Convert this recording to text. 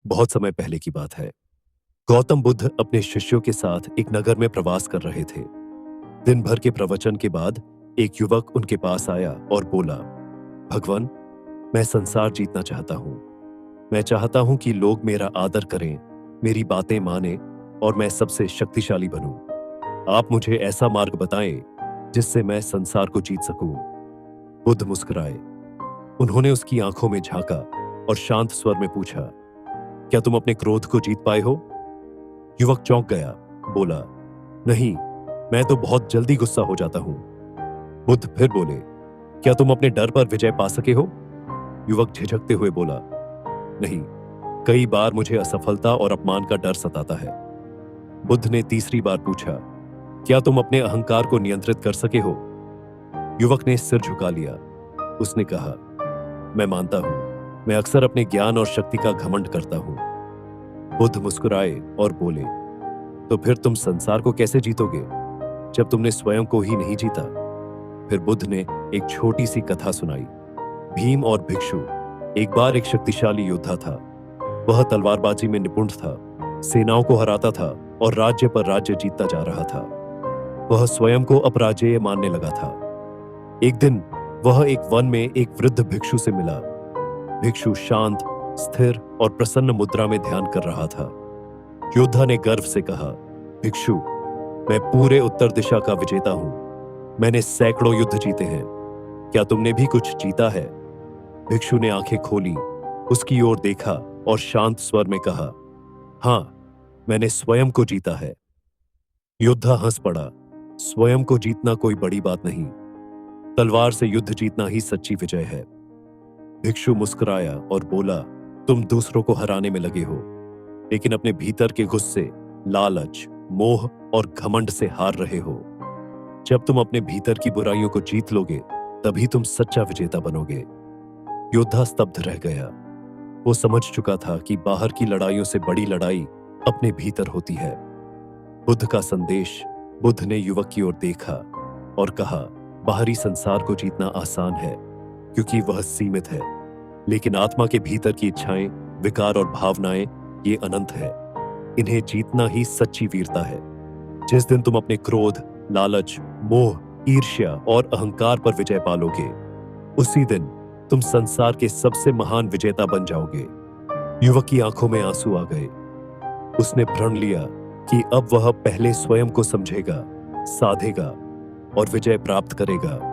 बहुत समय पहले की बात है। गौतम बुद्ध अपने शिष्यों के साथ एक नगर में प्रवास कर रहे थे। दिन भर के प्रवचन के बाद एक युवक उनके पास आया और बोला, भगवान, मैं संसार जीतना चाहता हूं। मैं चाहता हूं कि लोग मेरा आदर करें, मेरी बातें माने और मैं सबसे शक्तिशाली बनूं। आप मुझे ऐसा मार्ग बताएं जिससे मैं संसार को जीत सकूं। बुद्ध मुस्कुराए। उन्होंने उसकी आंखों में झांका और शांत स्वर में पूछा, क्या तुम अपने क्रोध को जीत पाए हो? युवक चौंक गया, बोला, नहीं, मैं तो बहुत जल्दी गुस्सा हो जाता हूं। बुद्ध फिर बोले, क्या तुम अपने डर पर विजय पा सके हो? युवक झिझकते हुए बोला, नहीं, कई बार मुझे असफलता और अपमान का डर सताता है। बुद्ध ने तीसरी बार पूछा, क्या तुम अपने अहंकार को नियंत्रित कर सके हो? युवक ने सिर झुका लिया। उसने कहा, मैं मानता हूं, मैं अक्सर अपने ज्ञान और शक्ति का घमंड करता हूं। बुद्ध मुस्कुराए और बोले, तो फिर तुम संसार को कैसे जीतोगे जब तुमने स्वयं को ही नहीं जीता? फिर बुद्ध ने एक छोटी सी कथा सुनाई। भीम और भिक्षु। एक बार एक शक्तिशाली योद्धा था। वह तलवारबाजी में निपुण था, सेनाओं को हराता था और राज्य पर राज्य जीतता जा रहा था। वह स्वयं को अपराजेय मानने लगा था। एक दिन वह एक वन में एक वृद्ध भिक्षु से मिला। भिक्षु शांत, स्थिर और प्रसन्न मुद्रा में ध्यान कर रहा था। योद्धा ने गर्व से कहा, भिक्षु, मैं पूरे उत्तर दिशा का विजेता हूं। मैंने सैकड़ों युद्ध जीते हैं। क्या तुमने भी कुछ जीता है? भिक्षु ने आंखें खोली, उसकी ओर देखा और शांत स्वर में कहा, हां, मैंने स्वयं को जीता है। योद्धा हंस पड़ा। स्वयं को जीतना कोई बड़ी बात नहीं। तलवार से युद्ध जीतना ही सच्ची विजय है। भिक्षु मुस्कुराया और बोला, तुम दूसरों को हराने में लगे हो, लेकिन अपने भीतर के गुस्से, लालच, मोह और घमंड से हार रहे हो। जब तुम अपने भीतर की बुराइयों को जीत लोगे, तभी तुम सच्चा विजेता बनोगे। योद्धा स्तब्ध रह गया। वो समझ चुका था कि बाहर की लड़ाइयों से बड़ी लड़ाई अपने भीतर होती है। बुद्ध का संदेश। बुद्ध ने युवक की ओर देखा और कहा, बाहरी संसार को जीतना आसान है क्योंकि वह सीमित है, लेकिन आत्मा के भीतर की इच्छाएं, विकार और भावनाएं, ये अनंत है। इन्हें जीतना ही सच्ची वीरता है। जिस दिन तुम अपने क्रोध, लालच, मोह, ईर्ष्या और अहंकार पर विजय पालोगे, उसी दिन तुम संसार के सबसे महान विजेता बन जाओगे। युवक की आंखों में आंसू आ गए। उसने प्रण लिया कि अब वह पहले स्वयं को समझेगा, साधेगा और विजय प्राप्त करेगा।